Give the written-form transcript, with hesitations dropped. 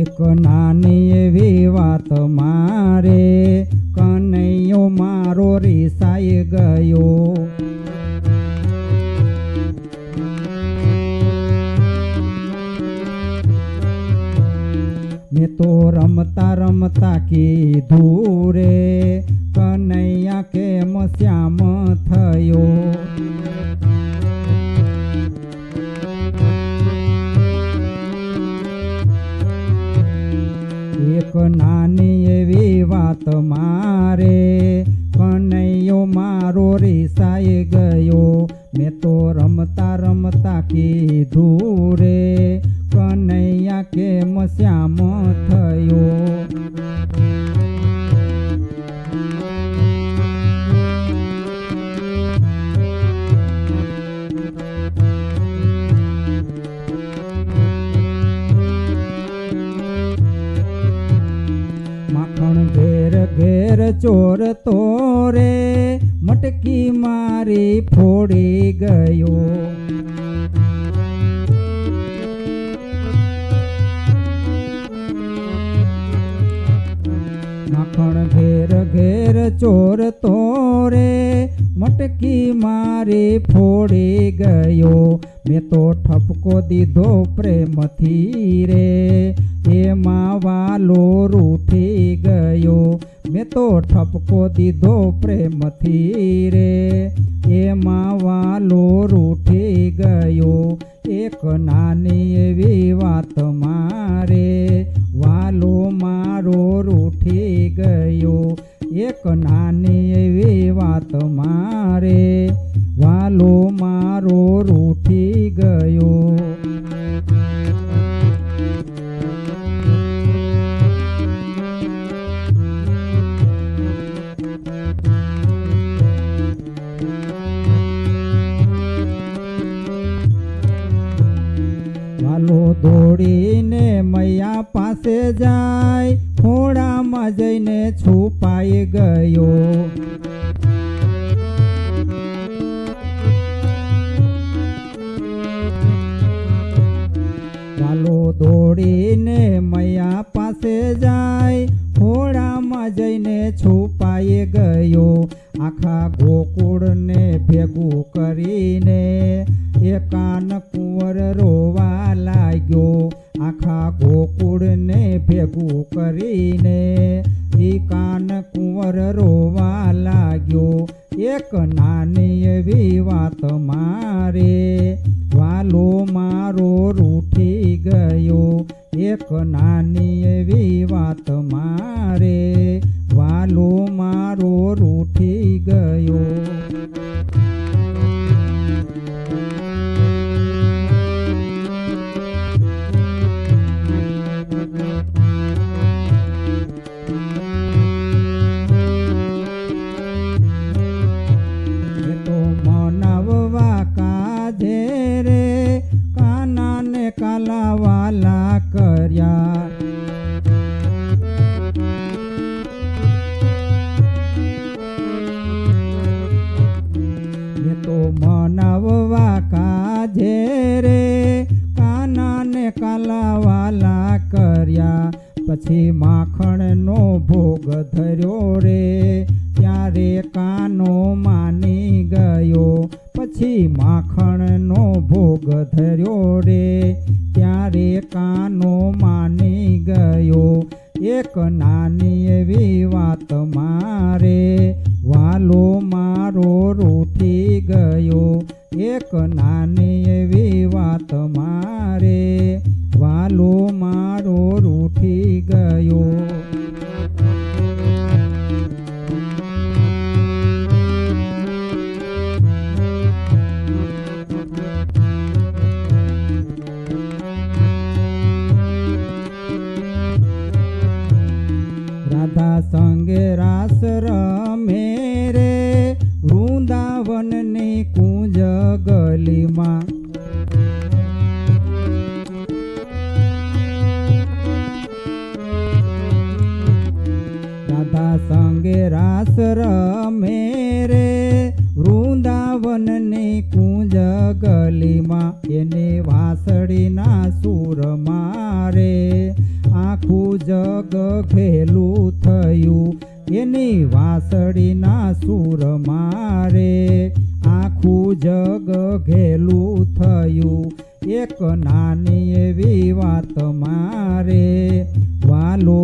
એક નાની એવી વાત મારે કનૈયો મારો રીસાઈ ગયો. મેં તો રમતા રમતા કીધું રે કનૈયા કેમ શ્યામ થયો. એક નાની એવી વાત મારે કનૈયો મારો રીસાઈ ગયો. મેં તો રમતા રમતા કીધું રે કનૈયા કેમ શ્યામ થયો. માખણ ઘેર ઘેર ચોર તો રે મટકી મારી ફોડી ગયો. માખણ ઘેર ઘેર ચોર તો રે મટકી મારી ફોડી ગયો. મેં તો ઠપકો દીધો પ્રેમથી રે એમાં વાલો રૂઠી ગયો. મેં તો ઠપકો દીધો પ્રેમથી રે એમાં વાલો રૂઠી ગયો. એક નાની એવી વાત મારે વાલો મારો રૂઠી ગયો. એક નાની એવી વાત મારે વાલો મારો રૂઠી ગયો. વાલો દોડીને મૈયા પાસે જાય ખોડામાં જઈને છુપાઈ ગયો. વાલો દોડીને મૈયા પાસે જાય ખોડામાં જઈને છુપાઈ ગયો. આખા ગોકુળને ભેગું કરીને એ કાન કુંવર રોવા લાગ્યો. આખા ગોકુળને ભેગું કરીને એ કાન કુંવર રોવા લાગ્યો. એક નાની એવી વાત મારે વાલો મારો રૂઠી ગયો. એક નાની એવી વાત મારે વાલો મારો રૂઠી ગયો. મનાવવા કાજે રે કાનાને કાલાવાલા કર્યા. મેં તો મનાવવા કાજે રે કાનાને કાલાવાલા કર્યા. પછી માખણનો ભોગ ધર્યો રે ત્યારે કાનો માની ગયો. પછી માખણનો ભોગ ધર્યો રે ત્યારે કાનો માની ગયો. એક નાની એવી વાત મારે વાલો મારો રૂઠી ગયો. એક નાની એવી વાત મારે વાલો મારો રૂઠી ગયો. રાધા સંગે રાસ રમે રે વૃંદાવનની કુંજ ગલીમાં. રાસ રમે રે વૃંદાવનની કુંજ ગલીમાં એને વાસળીના સૂર મારે આખું જગ ઘેલું થયું એની વાસળીના સૂર મારે આખું જગ ઘેલું થયું એક નાની એવી વાત મારે વાલો